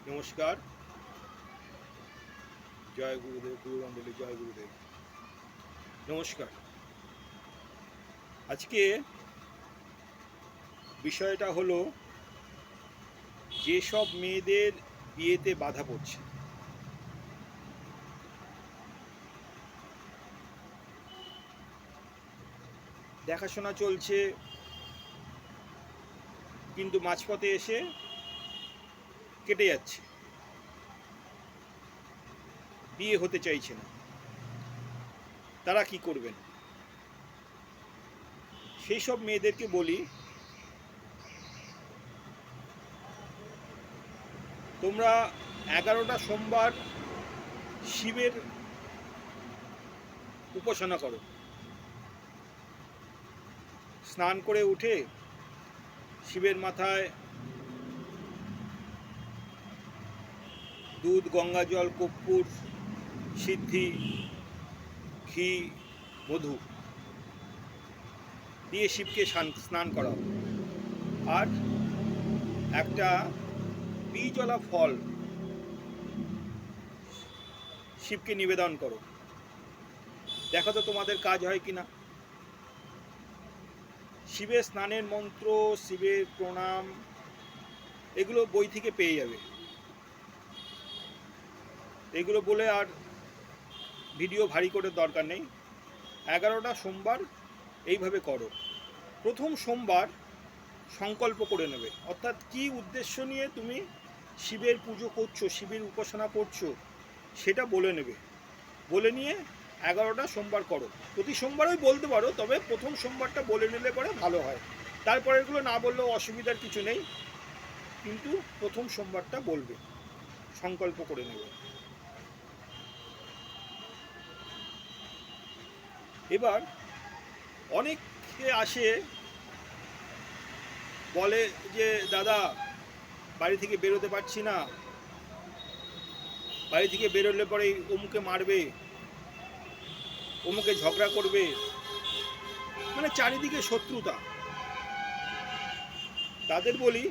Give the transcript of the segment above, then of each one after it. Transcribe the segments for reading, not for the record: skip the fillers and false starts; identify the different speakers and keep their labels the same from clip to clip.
Speaker 1: নমস্কার। জয় গুরুদেব, গুরুবন্দলী, জয় গুরুদেব। নমস্কার। আজকে বিষয়টা হলো যেসব মেয়েদের বিয়েতে বাধা পড়ছে। দেখাশোনা চলছে, কিন্তু মাঝপথে এসে কেটে যাচ্ছে, বিয়ে হতে চাইছে না। তারা কি করবেন? সেই সব মেয়েদেরকে বলি, তোমরা 11টা সোমবার শিবের উপাসনা করো। স্নান করে উঠে শিবের মাথায় দুধ, গঙ্গা জল, কর্পূর, সিদ্ধি, ঘি, মধু দিয়ে শিবকে স্নান করাও। আর একটা বীজওয়ালা ফল শিবকে নিবেদন করো। দেখো তো তোমাদের কাজ হয় কিনা। শিবের স্নানের মন্ত্র, শিবের প্রণাম, এগুলো বই থেকে পেয়ে যাবে। এগুলো বলে আর ভিডিও ভারী করে দরকার নেই। 11টা সোমবার এইভাবে করো। প্রথম সোমবার সংকল্প করে নেবে, অর্থাৎ কি উদ্দেশ্য নিয়ে তুমি শিবের পুজো করছো, শিবের উপাসনা করছো, সেটা বলে নেবে। বলে নিয়ে 11টা সোমবার করো। প্রতি সোমবারই বলতে পারো, তবে প্রথম সোমবারটা বলে নিলে পরে ভালো হয়। তারপরেরগুলো না বললেও অসুবিধার কিছু নেই, কিন্তু প্রথম সোমবারটা বলবে, সংকল্প করে নেবে। এবার অনেকে আসে, বলে যে দাদা বাড়ি থেকে বেরোতে পারছি না, বাড়ি থেকে বেরোলে পরে অমুকে মারবে, অমুকে ঝগড়া করবে, মানে চারিদিকে শত্রুতা। তাদের বলি,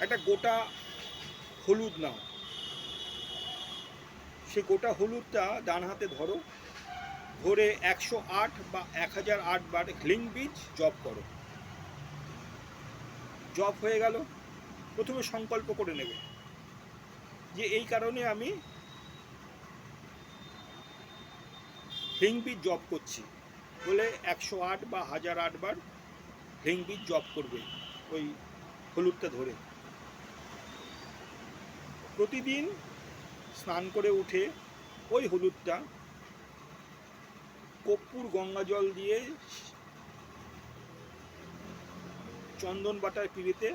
Speaker 1: একটা গোটা হলুদ নাও, সে গোটা হলুদটা ডান হাতে ধরো, ধরে 108 বা 1008 বার হ্লিং বীজ জপ করো। জপ হয়ে গেল, প্রথমে সংকল্প করে নেবে যে এই কারণে আমি হ্লিং বীজ জপ করছি, বলে 108 বা 1008 বার হ্লিং বীজ জপ করবে ওই হলুদটা ধরে। প্রতিদিন স্নান করে উঠে ওই হলুদটা কর্পূর গঙ্গা জল দিয়ে চন্দন বাটার পিড়িতে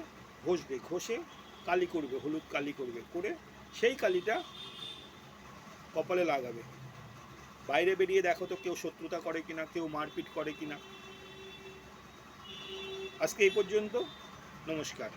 Speaker 1: ঘষবে, ঘষে কালি করবে, হলুদ কালি করবে, করে সেই কালিটা কপালে লাগাবে। বাইরে বেরিয়ে দেখো তো কেউ শত্রুতা করে কিনা, কেউ মারপিট করে কিনা। আজকে এই পর্যন্ত। নমস্কার।